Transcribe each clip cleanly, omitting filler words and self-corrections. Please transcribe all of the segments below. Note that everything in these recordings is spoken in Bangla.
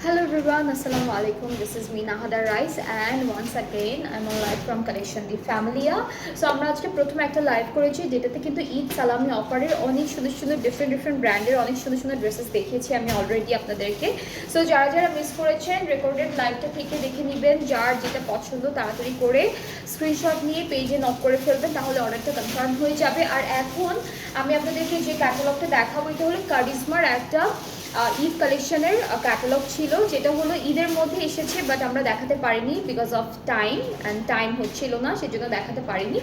Hello everyone, Assalamu alaikum. This is me Nahada Rice and once again I'm on live from Collection the Familia. So আমরা আজকে প্রথমে একটা লাইভ করেছি যেটাতে কিন্তু ঈদ সালামি অফারের অনেক সুন্দর সুন্দর ডিফারেন্ট ব্র্যান্ডের অনেক সুন্দর সুন্দর ড্রেসেস দেখিয়েছি আমি অলরেডি আপনাদেরকে। সো যারা যারা মিস করেছেন রেকর্ডেড লাইভটা থেকে দেখে নেবেন, যার যেটা পছন্দ তাড়াতাড়ি করে স্ক্রিনশট নিয়ে পেজে নক করে ফেলবেন, তাহলে অর্ডারটা কনফার্ম হয়ে যাবে। আর এখন আমি আপনাদেরকে যে ক্যাটালগটা দেখাবো এটা হলো কারিজমার একটা ঈদ কালেকশনের ক্যাটালগ ছিল, যেটা হলো ঈদের মধ্যে এসেছে বাট আমরা দেখাতে পারিনি বিকজ অফ টাইম হচ্ছিল না, সেজন্য দেখাতে পারিনি।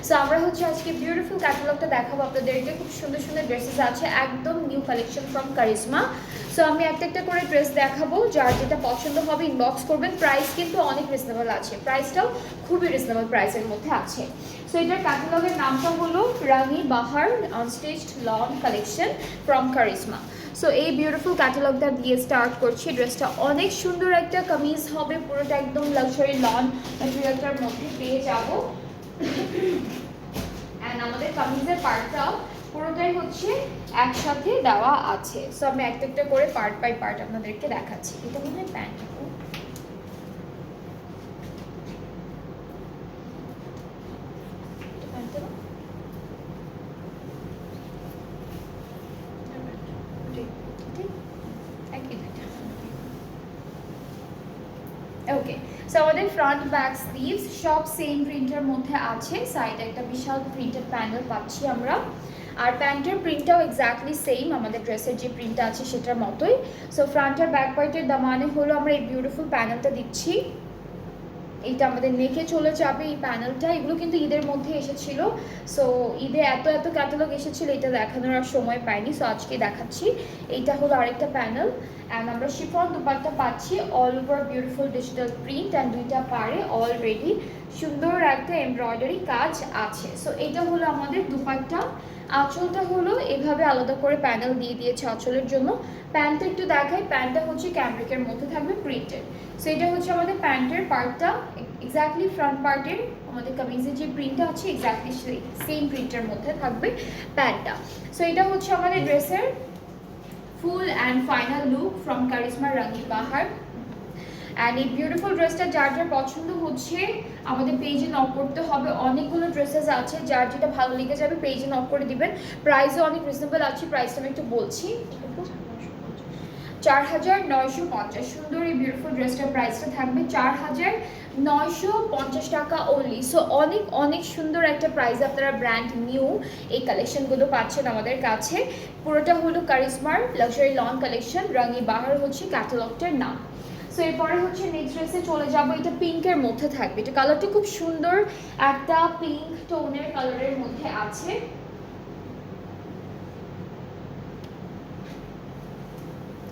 সো আমরা হচ্ছে আজকে বিউটিফুল ক্যাটালগটা দেখাবো আপনাদেরকে। খুব সুন্দর সুন্দর ড্রেসেস আছে, একদম new collection from Charizma. So আমি একটা একটা করে ড্রেস দেখাবো, যার যেটা পছন্দ হবে ইনবক্স করবেন। প্রাইস কিন্তু অনেক রিজনেবল আছে, প্রাইসটাও খুবই রিজনেবল প্রাইসের মধ্যে আছে। সো এটার ক্যাটালগের নামটা হলো Rani Bahar unstitched lawn collection from Charizma. So এই বিউটিফুল ক্যাটালগটা দিয়ে স্টার্ট করছি। ড্রেসটা অনেক সুন্দর একটা কামিজ হবে, পুরোটা একদম লাক্সারি লন ম্যাটেরিয়ালটার মধ্যে পেয়ে যাবো। অ্যান্ড আমাদের কামিজের পার্টটা পুরোটাই হচ্ছে একসাথে দেওয়া আছে। সো আমি একটা একটা করে পার্ট বাই পার্ট আপনাদেরকে দেখাচ্ছি। এটা মনে হয় প্যান্ট, ওকে। সো আমাদের ফ্রন্ট ব্যাক স্লিভস সব সেম প্রিন্টের মধ্যে আছে। সাইডে একটা বিশাল প্রিন্টেড প্যানেল পাচ্ছি আমরা, আর প্যান্টের প্রিন্টটাও এক্স্যাক্টলি সেম আমাদের ড্রেসের যে প্রিন্টটা আছে সেটার মতোই। সো ফ্রন্ট আর ব্যাক পার্টের দামানে হলো আমরা এই বিউটিফুল প্যানেলটা দিচ্ছি। এইটা আমাদের নেকে চলে যাবে এই প্যানেলটা। এগুলো কিন্তু ঈদের মধ্যে এসেছিল। সো ঈদে এত এত ক্যাটালগ এসেছিল, এটা দেখানোর আর সময় পাইনি, সো আজকে দেখাচ্ছি। এইটা হলো আরেকটা প্যানেল। অ্যান্ড আমরা শিফন দুপাট্টা পাচ্ছি, all over beautiful digital print and দুইটা পারে অলরেডি সুন্দর একটা এমব্রয়ডারি কাজ আছে। সো এটা হলো আমাদের দুপাট্টা। আঁচলটা হলো এভাবে আলাদা করে প্যানেল দিয়ে দিয়েছে আঁচলের জন্য। প্যান্টটা একটু দেখাই, প্যান্টটা হচ্ছে ক্যামব্রিকের মধ্যে থাকবে প্রিন্টেড। সো এটা হচ্ছে আমাদের প্যান্টের পার্টটা, এক্স্যাক্টলি ফ্রন্ট পার্টের আমাদের কামিজের যে প্রিন্টটা আছে এক্স্যাক্টলি সেম প্রিন্টের মধ্যে থাকবে প্যান্টটা। সো এটা হচ্ছে আমাদের ড্রেসের full and final look from charisma Rani Bahar. And এই বিউটিফুল ড্রেসটা যার যার পছন্দ হচ্ছে আমাদের পেজে নক করতে হবে। অনেকগুলো ড্রেসেস আছে, যার যেটা ভালো লেগে যাবে পেজে নক করে দিবেন। প্রাইসও অনেক রিজনেবল আছে, প্রাইসটা আমি একটু বলছি। 4950। সুন্দর এই বিউটিফুল ড্রেসটার প্রাইসটা থাকবে 4950 টাকা অনলি। সো অনেক অনেক সুন্দর একটা প্রাইস, আপনারা ব্র্যান্ড নিউ এই কালেকশনগুলো পাচ্ছেন আমাদের কাছে। পুরোটা হলো কারিজমার লাক্সারি লন কালেকশন, রানী বাহার হচ্ছে ক্যাটালগটার নাম। সো এরপরে হচ্ছে নেক্সট ড্রেসে চলে যাবো। এটা পিঙ্কের মধ্যে থাকবে, এটা কালারটা খুব সুন্দর একটা পিঙ্ক টোনের কালারের মধ্যে আছে।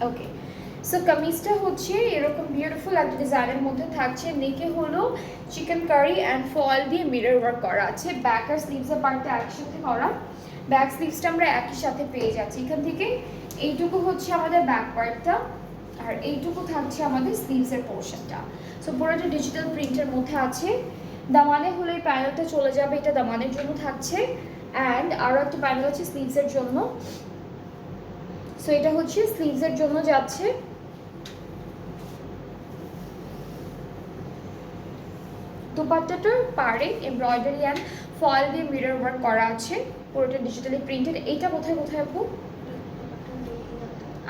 ওকে। সো কামিজটা হচ্ছে এরকম বিউটিফুল একটা ডিজাইনের মধ্যে থাকছে। নেকে হলো চিকেন কারি অ্যান্ড ফয়েল দিয়ে মিরর ওয়ার্ক করা আছে। ব্যাক আর স্লিভসের পার্টটা একসাথে করা, ব্যাক স্লিভসটা আমরা একই সাথে পেয়ে যাচ্ছি। এখান থেকে এইটুকু হচ্ছে আমাদের ব্যাক পার্টটা, আর এইটুকু থাকছে আমাদের স্লিভসের পোর্শনটা। সো পুরোটা ডিজিটাল প্রিন্টের মধ্যে আছে। দামানে হলো এই প্যানেলটা চলে যাবে, এটা দামানের জন্য থাকছে। অ্যান্ড আরও একটা প্যানেল আছে স্লিভসের জন্য। সো এটা হচ্ছে স্লিভসের জন্য যাচ্ছে। দুপাট্টাটার পাড়ে এমব্রয়ডারি অ্যান্ড ফয়েল দিয়ে মিরর ওয়ার্ক করা আছে, পুরোটা ডিজিটালি প্রিন্টেড। এইটা কোথায় কোথায় আপু?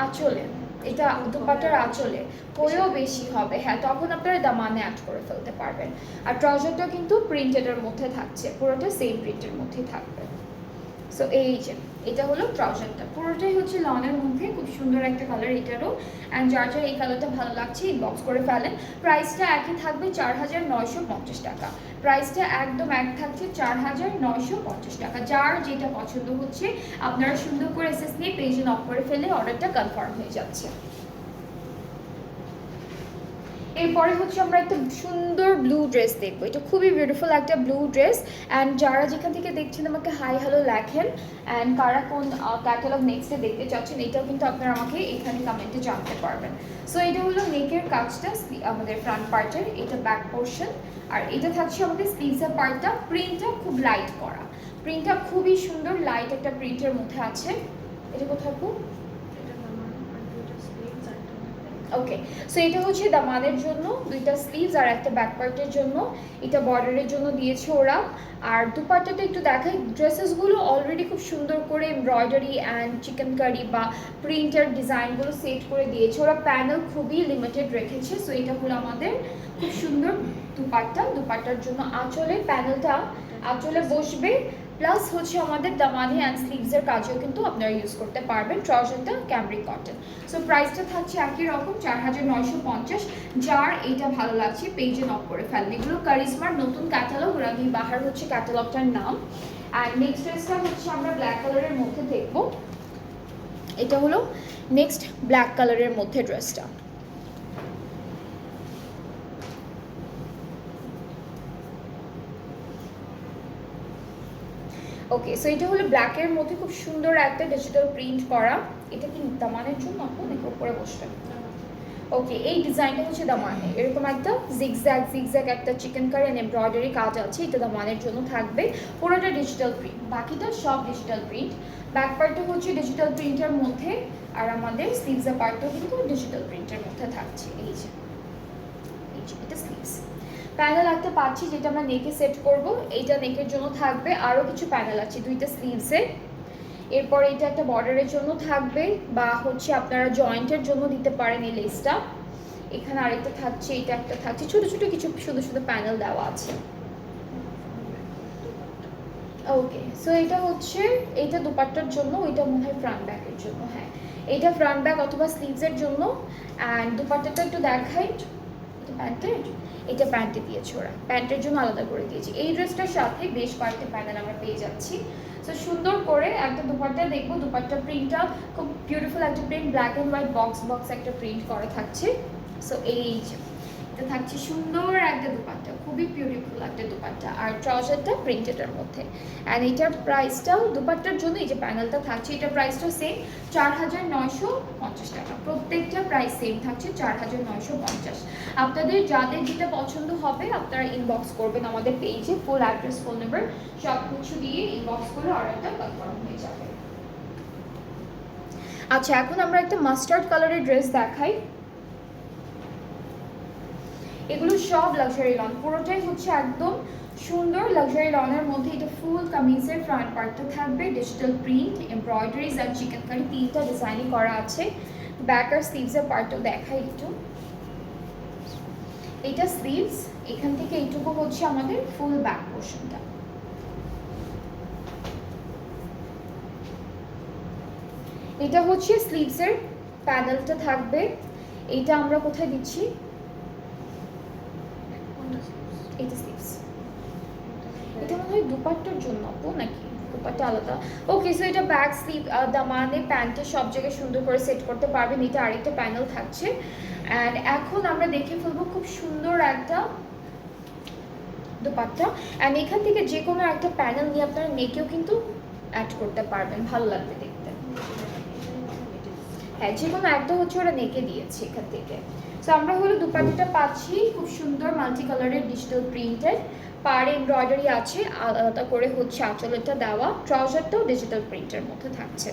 আঁচলে, এটা দুপাট্টার আঁচলে পরেও বেশি হবে, হ্যাঁ তখন আপনারা দামানে অ্যাড করে ফেলতে পারবেন। আর ট্রাউজারটা কিন্তু প্রিন্টেডের মধ্যে থাকছে, পুরোটা সেম প্রিন্টের মধ্যেই থাকবে। সো এই যে এটা হলো ট্রাউজারটা, পুরোটাই হচ্ছে লনের মধ্যে, খুব সুন্দর একটা কালার এটারও। অ্যান্ড যার যার এই কালারটা ভালো লাগছে ইনবক্স করে ফেলেন। প্রাইসটা একই থাকবে 4950 টাকা, প্রাইসটা একদম এক থাকছে 4950 টাকা। যার যেটা পছন্দ হচ্ছে আপনারা সুন্দর করে এসএস নিয়ে পেজে নক করে ফেলে অর্ডারটা কনফার্ম হয়ে যাচ্ছে। এরপরে হচ্ছে আমরা একটা সুন্দর ব্লু ড্রেস দেখবো। এটা খুবই বিউটিফুল একটা ব্লু ড্রেস। অ্যান্ড যারা যেখান থেকে দেখছেন আমাকে হাই হ্যালো লেখেন, অ্যান্ড কারা কোন ক্যাটালগ নেক্সটে দেখতে চাচ্ছেন এটাও কিন্তু আপনারা আমাকে এখানে কমেন্টে জানতে পারবেন। সো এটা হলো নেকের কাজটা আমাদের ফ্রন্ট পার্টের, এটা ব্যাক পোর্শন, আর এটা থাকছে আমাদের স্লিভসের পার্টটা। প্রিন্টটা খুব লাইট করা, প্রিন্টটা খুবই সুন্দর লাইট একটা প্রিন্টের মধ্যে আছে। এটা কোথায়? ওকে, সো এটা হচ্ছে দামানের জন্য দুইটা স্লিভস আর একটা ব্যাক পার্টের জন্য, এটা বর্ডারের জন্য দিয়েছে ওরা। আর দুপাট্টাটা একটু দেখাই, ড্রেসেসগুলো অলরেডি খুব সুন্দর করে এমব্রয়ডারি অ্যান্ড চিকেন কারি বা প্রিন্টের ডিজাইনগুলো সেট করে দিয়েছে ওরা, প্যানেল খুবই লিমিটেড রেখেছে। সো এটা হলো আমাদের খুব সুন্দর দুপাট্টা, দুপাট্টার জন্য আঁচলের প্যানেলটা আঁচলে বসবে, প্লাস হচ্ছে আমাদের দামানি অ্যান্ড স্লিভসের কাজেও কিন্তু আপনারা ইউজ করতে পারবেন। ট্রাউজারটা ক্যামব্রিক কটন। সো প্রাইসটা থাকছে একই রকম 4950। যার এইটা ভালো লাগছে পেজে নক করে ফেলেন। এগুলো কারিজমার নতুন ক্যাটালগ, রাগি বাহার হচ্ছে ক্যাটালগটার নাম। অ্যান্ড নেক্সট ড্রেসটা হচ্ছে আমরা ব্ল্যাক কালারের মধ্যে দেখবো। এটা হলো নেক্সট ব্ল্যাক কালারের মধ্যে ড্রেসটা। ওকে, সো এটা হলো ব্ল্যাকের মধ্যে খুব সুন্দর একটা ডিজিটাল প্রিন্ট করা। এটা কি দামানের জন্য আপু নাকি উপরে বসবেন? ওকে, এই ডিজাইনটা হচ্ছে দামানে, এরকম একটা জিগজ্যাগ একটা চিকেন কারি এন্ড এমব্রয়ডারি কাজ আছে, এটা দামানের জন্য থাকবে। পুরোটা ডিজিটাল প্রিন্ট, বাকিটা সব ডিজিটাল প্রিন্ট। ব্যাক পার্টটা হচ্ছে ডিজিটাল প্রিন্টের মধ্যে, আর আমাদের স্লিভসের পার্টটাও কিন্তু ডিজিটাল প্রিন্টের মধ্যে থাকছে। এই যে এটা স্লিভস। প্যানেল একটা পাচ্ছি যেটা আমরা নেকে সেট করব, এইটা নেকের জন্য থাকবে। আরও কিছু প্যানেল আছে দুইটা স্লিভসে। এরপর এটা একটা বর্ডারের জন্য থাকবে, বা হচ্ছে আপনারা জয়েন্টের জন্য দিতে পারেন এই লেসটা। এখানে আরেকটা থাকছে, এটা একটা থাকছে, ছোট ছোট কিছু শুধু শুধু প্যানেল দেওয়া আছে। ওকে, সো এটা হচ্ছে এইটা দুপাট্টার জন্য, ওইটা মনে হয় ফ্রন্ট ব্যাকের জন্য। হ্যাঁ, এটা ফ্রন্ট ব্যাক অথবা স্লিভসের জন্য। অ্যান্ড দুপাট্টাটা একটু দেখাই, এটা প্যান্টের, এটা প্যান্টে দিয়েছে ওরা, প্যান্টের জন্য আলাদা করে দিয়েছি। এই ড্রেসটার সাথে বেশ কয়েকটা প্যানেল আমরা পেয়ে যাচ্ছি। সো সুন্দর করে একটা দুপাট্টা দেখবো, দুপাট্টা প্রিন্টটা খুব বিউটিফুল একটা print, black and white box একটা প্রিন্ট করা থাকছে। সো এই যে এটা থাকছে সুন্দর একটা দুপাট্টা, খুবই বিউটিফুল একটা দুপাট্টা, আর ট্রাউজারটা প্রিন্টেডের মধ্যে। অ্যান্ড এটার প্রাইসটাও দুপাট্টার জন্য এই যে প্যানেলটা থাকছে, এটার প্রাইসটাও সেম 4950 টাকা। প্রত্যেকটা প্রাইস সেম থাকছে 4950। আপনাদের যাদের যেটা পছন্দ হবে আপনারা ইনবক্স করবেন আমাদের পেজে, ফুল অ্যাড্রেস, ফোন নাম্বার সব কিছু দিয়ে ইনবক্স করে অর্ডারটা কনফার্ম হয়ে যাবে। আচ্ছা, এখন আমরা একটা মাস্টার্ড কালারের ড্রেস দেখাই। এগুলো সব লাক্সারি লন, পুরোটাই হচ্ছে একদম সুন্দর লাক্সারি লনের মধ্যে। এটা ফুল কামিজের ফ্রন্ট পার্টটা থাকবে ডিজিটাল প্রিন্ট, এমব্রয়ডারিজ আর চিকেন কারি তিনটা ডিজাইনই করা আছে। ব্যাক আর স্লিভসের পার্টও দেখাই একটু। এটা স্লিভস, এখান থেকে এইটুকু হচ্ছে আমাদের ফুল ব্যাক পোর্শনটা। এটা হচ্ছে স্লিভসের প্যানেলটা থাকবে। এটা আমরা কোথায় দিচ্ছি? এটা স্লিভস, এটা মনে হয় দুপাট্টার জন্য আপু নাকি দুপাট্টা আলাদা? ওকে, সো এটা ব্যাক স্লিভ দামানে প্যান্টে সব জায়গায় সুন্দর করে সেট করতে পারবেন। এটা আরেকটা প্যানেল থাকছে। অ্যান্ড এখন আমরা দেখে ফেলবো খুব সুন্দর একটা দুপাট্টা। অ্যান্ড এখান থেকে যে কোনো একটা প্যানেল নিয়ে আপনারা নেকেও কিন্তু অ্যাড করতে পারবেন, ভালো লাগবে দেখতে। হ্যাঁ, যে কোনো একটা হচ্ছে ওরা নেকে দিয়েছে এখান থেকে। সো আমরা হলো দুপাট্টাটা পাচ্ছি খুব সুন্দর মাল্টি কালারের ডিজিটাল প্রিন্টেড, পাড়ে এমব্রয়ডারি আছে, আলাদা করে হচ্ছে আঁচলেরটা দেওয়া, ট্রাউজারটাও ডিজিটাল প্রিন্টের মধ্যে থাকছে।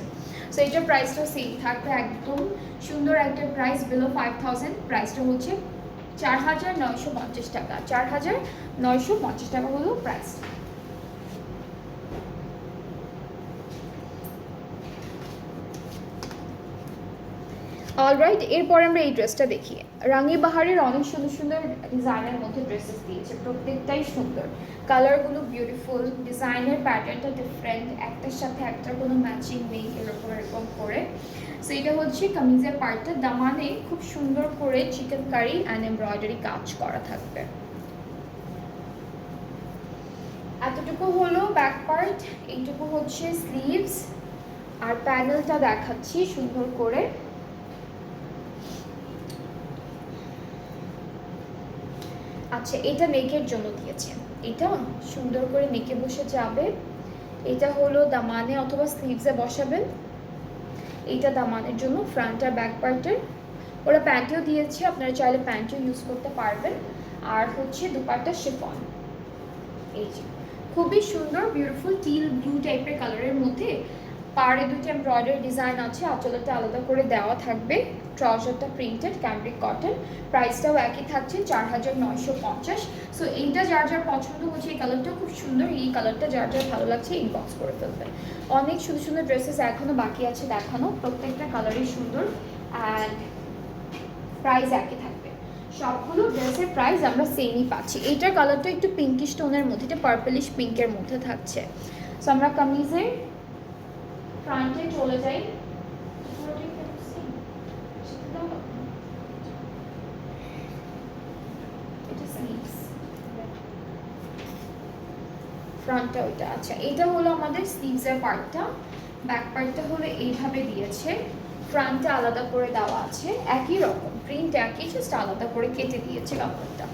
সো এটার প্রাইসটাও সেম থাকবে, একদম সুন্দর একটা প্রাইস, বিলো 5000। প্রাইসটা হচ্ছে 4950 টাকা, 4950 টাকা হলো প্রাইস। অলরাইট, এরপরে আমরা এই ড্রেসটা দেখি। রাঙি বাহারের অনেক সুন্দর সুন্দর ডিজাইনের মধ্যে ড্রেসেস দিয়েছে, প্রত্যেকটাই সুন্দর, কালারগুলো বিউটিফুল, ডিজাইনের প্যাটার্নটা ডিফারেন্ট, একটার সাথে একটা কোনো ম্যাচিং নেই, এরকম করে। সো এটা হচ্ছে কামিজের পার্টটা, দামানে খুব সুন্দর করে চিকেন কারি অ্যান্ড এমব্রয়ডারি কাজ করা থাকবে। এতটুকু হলো ব্যাক পার্ট, এইটুকু হচ্ছে স্লিভস, আর প্যানেলটা দেখাচ্ছি সুন্দর করে। আচ্ছা, এটা নেকের জন্য দিয়েছে, এটা সুন্দর করে নেকে বসে যাবে। এটা হলো দামানে অথবা স্লিভসে বসাবেন। এইটা দামানের জন্য ফ্রন্ট আর ব্যাক পার্টের, ওরা প্যান্টেও দিয়েছে, আপনারা চাইলে প্যান্টও ইউজ করতে পারবেন। আর হচ্ছে দুপাট্টা শিফন, এই যে খুবই সুন্দর বিউটিফুল টিল ব্লু টাইপের কালারের মধ্যে পাড়ে দুটো এমব্রয়ডারি ডিজাইন আছে, আঁচলটা আলাদা করে দেওয়া থাকবে, ট্রাউজারটা প্রিন্টেড ক্যামব্রিক কটন, প্রাইসটাও একই থাকছে 4950। সো এইটা যার যার পছন্দ হচ্ছে, এই কালারটা খুব সুন্দর, এই কালারটা যার যার ভালো লাগছে ইনবক্স করে ফেলবেন। অনেক সুন্দর সুন্দর ড্রেসেস এখনও বাকি আছে দেখানো, প্রত্যেকটা কালারই সুন্দর অ্যান্ড প্রাইস একই থাকবে। সবগুলো ড্রেসের প্রাইস আমরা সেমই পাচ্ছি। এইটার কালারটা একটু পিঙ্কিশ টোনের মধ্যে, এটা পার্পলিশ পিঙ্কের মধ্যে থাকছে। সো আমরা কামিজের ফ্রন্টে চলে যাই, ফ্রন্টটা ওইটা। আচ্ছা, এটা হলো আমাদের স্লিভসের পার্টটা, ব্যাক পার্টটা হলো এইভাবে দিয়েছে, ফ্রন্টটা আলাদা করে দেওয়া আছে, একই রকম প্রিন্ট একই, জাস্ট আলাদা করে কেটে দিয়েছে কাপড়টা।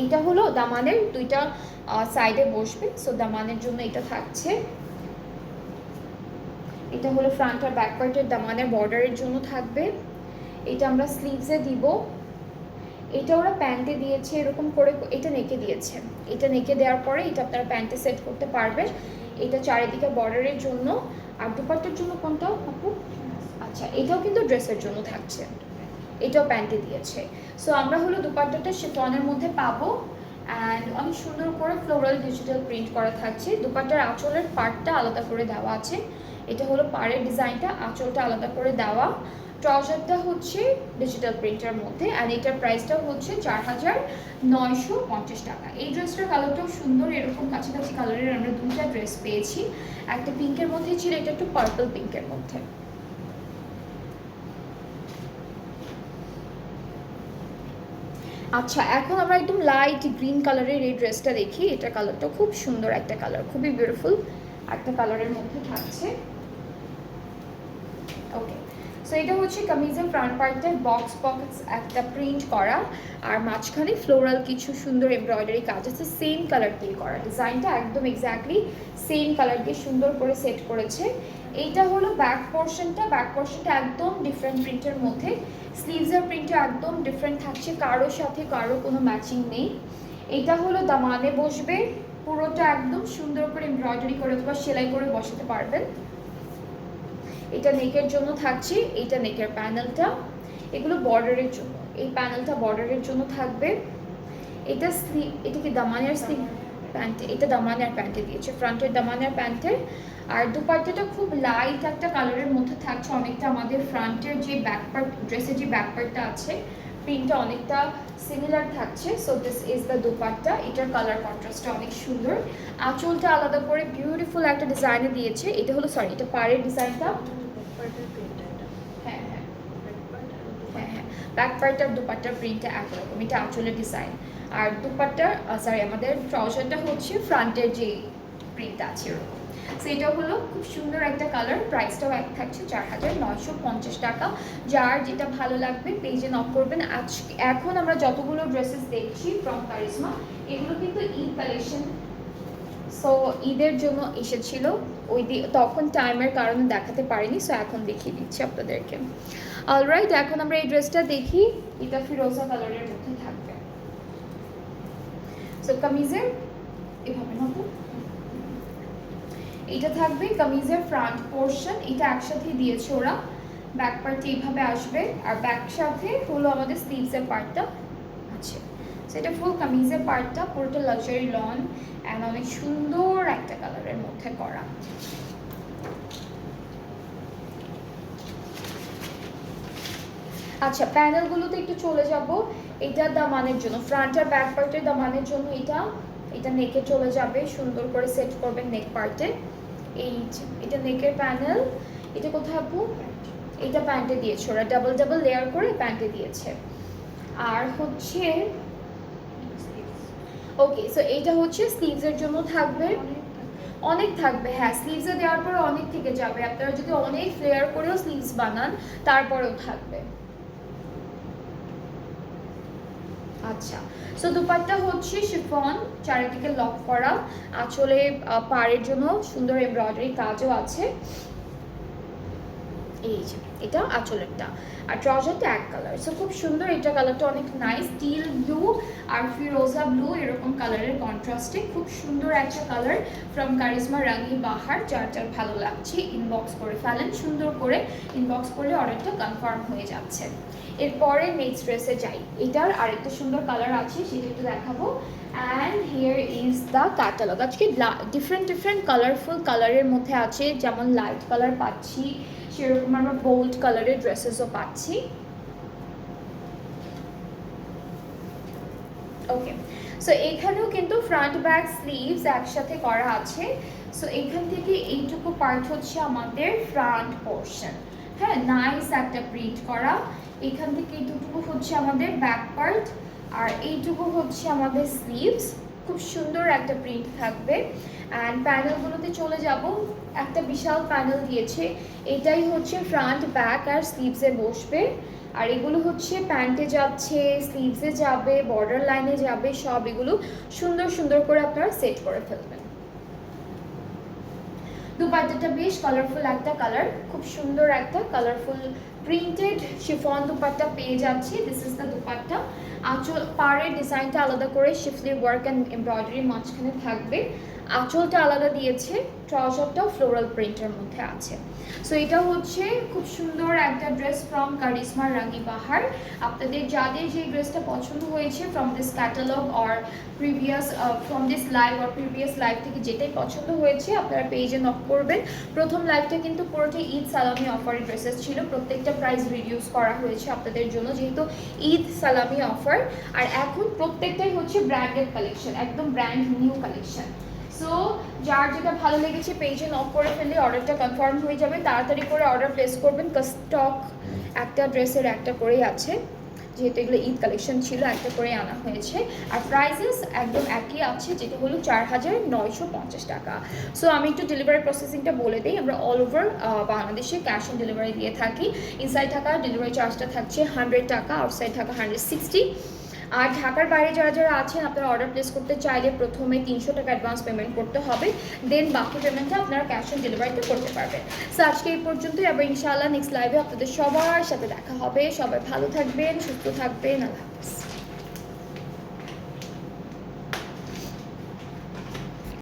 এটা হলো দামানের দুইটা সাইডে বসবে, সো দামানের জন্য এটা থাকছে। এটা হলো ফ্রন্ট আর ব্যাক পার্টের দামানের বর্ডারের জন্য থাকবে। এটা আমরা স্লিভসে দিব, এটা ওরা প্যান্টে দিয়েছে এরকম করে, এটা নেকে দিয়েছে, এটা নেকে দেওয়ার পরে এটা আপনারা প্যান্টে সেট করতে পারবেন। এটা চারিদিকে বর্ডারের জন্য। আর দুপাট্টার জন্য কোনটা আপু? আচ্ছা, এটাও কিন্তু ড্রেসের জন্য থাকছে, এটাও প্যান্টে দিয়েছে। সো আমরা হলো দুপাট্টাটা শিফনের মধ্যে পাবো অ্যান্ড অনেক সুন্দর করে ফ্লোরাল ডিজিটাল প্রিন্ট করা থাকছে। দুপাট্টার আঁচলের পার্টটা আলাদা করে দেওয়া আছে, এটা হলো পাড়ের ডিজাইনটা, আঁচলটা আলাদা করে দেওয়া। ট্রাউজারটা হচ্ছে ডিজিটাল প্রিন্টের মধ্যে অ্যান্ড এটার প্রাইসটাও হচ্ছে 4950 টাকা। এই ড্রেসটার কালারটাও সুন্দর, এরকম কাছাকাছি কালারের আমরা দুইটা ড্রেস পেয়েছি, একটা পিঙ্কের মধ্যে ছিল, এটা একটু পার্পল পিঙ্কের মধ্যে। আচ্ছা, এখন আমরা একদম লাইট গ্রিন কালারের এই ড্রেসটা দেখি। এটা কালারটা খুব সুন্দর একটা কালার, খুবই বিউটিফুল একটা কালারের মধ্যে থাকছে। ওকে, সো এটা হচ্ছে কামিজের ফ্রন্ট পার্টে বক্স বক্স একটা প্রিন্ট করা, আর মাঝখানে ফ্লোরাল কিছু সুন্দর এমব্রয়ডারি কাজ আছে, সেম কালার দিয়ে করা, ডিজাইনটা একদম এক্স্যাক্টলি সেম কালার দিয়ে সুন্দর করে সেট করেছে। এইটা হলো ব্যাক পোর্শনটা, ব্যাক পোর্শনটা একদম ডিফারেন্ট প্রিন্টের মধ্যে, স্লিভসের প্রিন্টটা একদম ডিফারেন্ট থাকছে, কারোর সাথে কারো কোনো ম্যাচিং নেই। এটা হলো দামানে বসবে, পুরোটা একদম সুন্দর করে এমব্রয়ডারি করে অথবা সেলাই করে বসাতে পারবেন। এটা নেকের জন্য থাকছে, এইটা নেকের প্যানেলটা, এগুলো বর্ডারের জন্য, এই প্যানেলটা বর্ডারের জন্য থাকবে। এটা স্লিভ, এটা কি দামানের স্লিভ প্যান্ট, এটা দামানের প্যান্টে দিয়েছে, ফ্রন্টের দামানের প্যান্টে। আর দুপাট্টাটা খুব লাইট একটা কালারের মধ্যে থাকছে, অনেকটা আমাদের ফ্রন্টের যে ব্যাক পার্ট, ড্রেসের যে ব্যাক পার্টটা আছে প্রিন্টটা অনেকটা সিমিলার থাকছে। So this is the dupatta, এটার কালার কন্ট্রাস্টটা অনেক সুন্দর, আঁচলটা আলাদা করে বিউটিফুল একটা ডিজাইনে দিয়েছে। এটা হলো সরি, এটা পাড়ের ডিজাইনটা, হ্যাঁ হ্যাঁ হ্যাঁ হ্ঁ, ব্যাক পার্ট আর দুপাট্টার প্রিন্টটা একরকম, এটা আঁচলের ডিজাইন। আর দুপাট্টার সরি আমাদের ট্রাউজারটা হচ্ছে ফ্রন্টের যে প্রিন্ট আছে এরকম। সো এটা হলো খুব সুন্দর একটা কালার, প্রাইসটাও এক থাকছে 4950 টাকা। যার যেটা ভালো লাগবে পেজে নক করবেন। আজকে এখন আমরা যতগুলো ড্রেসেস দেখছি ফ্রম কারিজমা, এগুলো কিন্তু ঈদ কালেকশন, সো ঈদের জন্য এসেছিল, ওই তখন টাইমের কারণে দেখাতে পারিনি, সো এখন দেখিয়ে দিচ্ছি আপনাদেরকে। অলরাইট, এখন আমরা এই ড্রেসটা দেখি, এটা ফিরোজা কালারের মধ্যে থাকবে। সো কামিজের এভাবে মতো এটা থাকবে, কামিজের ফ্রন্ট পোর্শন এটা একসাথে দিয়েছে ওরা, ব্যাক পার্টটা এইভাবে আসবে, আর ব্যাক সাথে হলো আমাদের স্লিভসের পার্টটা আছে। সেটা ফুল কামিজের পার্টটা পুরোটা লাক্সারি লন অ্যান্ড অনেক সুন্দর একটা কালারের মধ্যে করা। আচ্ছা, প্যানেলগুলোতে একটু চলে যাব। এটা দামানের জন্য, ফ্রন্ট আর ব্যাক পার্টের দামানের জন্য এটা নেকে চলে যাবে, সুন্দর করে সেট করবেন নেক পার্টে। এটা নেকের প্যানেল, এটা কোথায় আপু? এটা প্যান্টে দিয়েছে ওরা, ডাবল ডাবল লেয়ার করে প্যান্টে দিয়েছে। আর হচ্ছে ওকে, সো এইটা হচ্ছে স্লিভসের জন্য থাকবে, অনেক থাকবে, হ্যাঁ স্লিভসে দেওয়ার পরে অনেক থেকে যাবে, আপনারা যদি অনেক ফ্লেয়ার করেও স্লিভস বানান তারপরেও থাকবে। আচ্ছা, সো দুপাট্টা হচ্ছে শিফন, চারিদিকে লক করা, আঁচলে পাড়ের জন্য সুন্দর এমব্রয়ডারি কাজও আছে। এই যে এটা আঁচলেরটা, আর ট্রাউজারটা এক কালার। সো খুব সুন্দর, এটা কালারটা অনেক নাইস, টিল ব্লু আর ফিরোজা ব্লু এরকম কালারের কন্ট্রাস্টে খুব সুন্দর একটা কালার ফ্রম কারিজমা রাঙি বাহার। যার যার ভালো লাগছে ইনবক্স করে ফেলেন, সুন্দর করে ইনবক্স করলে অর্ডারটা কনফার্ম হয়ে যাচ্ছে। এরপরে নেক্সট ড্রেসে যাই, এটার আরেকটা সুন্দর কালার আছে সেটা একটু দেখাবো। And here is the catalogue. আজকে ডিফারেন্ট কালারফুল কালারের মধ্যে আছে, যেমন লাইট কালার পাচ্ছি, সেরকম আমরা বোল্ড কালারের ড্রেসেসও পাচ্ছি। ওকে, সো এইখানেও কিন্তু ফ্রন্ট ব্যাক স্লিভস একসাথে করা আছে। সো এইখান থেকে এইটুকু পার্ট হচ্ছে আমাদের ফ্রন্ট পোর্শন, হ্যাঁ, নাইস একটা প্রিন্ট করা। এখান থেকে এইটুকু হচ্ছে আমাদের ব্যাক পার্ট, আর এইটুকু হচ্ছে আমাদের স্লিভস। খুব সুন্দর একটা প্রিন্ট থাকবে। অ্যান্ড প্যানেলগুলোতে চলে যাব, একটা বিশাল প্যানেল দিয়েছে, এটাই হচ্ছে ফ্রন্ট ব্যাক আর স্লিভসে বসবে। আর এগুলো হচ্ছে প্যান্টে যাচ্ছে, স্লিভসে যাবে, বর্ডার লাইনে যাবে, সব এগুলো সুন্দর সুন্দর করে আপনারা সেট করে ফেলবেন। দুপাট্টাটা বেশ কালারফুল একটা কালার, খুব সুন্দর একটা কালারফুল প্রিন্টেড শিফন দুপাট্টা পেয়ে যাচ্ছি। This is the dupatta. আঁচল পাড়ের ডিজাইনটা আলাদা করে শিফলি ওয়ার্ক অ্যান্ড এমব্রয়ডারি মাঝখানে থাকবে, আঁচলটা আলাদা দিয়েছে, ট্রাউজারটাও ফ্লোরাল প্রিন্টের মধ্যে আছে। সো এটা হচ্ছে খুব সুন্দর একটা ড্রেস ফ্রম কারিজমা রাঙি বাহার। আপনাদের যাদের যে ড্রেসটা পছন্দ হয়েছে from this catalogue or previous from this live or previous live থেকে যেটাই পছন্দ হয়েছে আপনারা পেজে নক করবেন। প্রথম লাইভটা কিন্তু পুরোটাই ঈদ সালামি অফারের ড্রেসেস ছিল, প্রত্যেকটা প্রাইস রিডিউস করা হয়েছে আপনাদের জন্য যেহেতু ঈদ সালামি অফার। আর এখন প্রত্যেকটাই হচ্ছে ব্র্যান্ডেড কালেকশন, একদম ব্র্যান্ড নিউ কালেকশন। সো যার যেটা ভালো লেগেছে পেজে নক করে ফেললে অর্ডারটা কনফার্ম হয়ে যাবে। তাড়াতাড়ি করে অর্ডার প্লেস করবেন, স্টক একটা ড্রেসের একটা করেই আছে, যেহেতু এগুলো ঈদ কালেকশন ছিল একটা করে আনা হয়েছে। আর প্রাইসেস একদম একই আছে, যেটা হলো 4950 টাকা। সো আমি একটু ডেলিভারি প্রসেসিংটা বলে দিই। আমরা অল ওভার বাংলাদেশে ক্যাশ অন ডেলিভারি দিয়ে থাকি। ইনসাইড ঢাকা ডেলিভারি চার্জটা থাকছে 100 টাকা, আউটসাইড ঢাকা 160। আর ঢাকার বাইরে যারা যারা আছেন আপনারা অর্ডার প্লেস করতে চাইলে প্রথমে 300 টাকা অ্যাডভান্স পেমেন্ট করতে হবে, দেন বাকি পেমেন্টটা আপনারা ক্যাশ অন ডেলিভারিতে করতে পারবেন। সো আজকে এই পর্যন্তই, আবার ইনশাআল্লাহ নেক্সট লাইভে আপনাদের সবার সাথে দেখা হবে। সবাই ভালো থাকবেন, সুস্থ থাকবেন, আল্লাহ হাফেজ।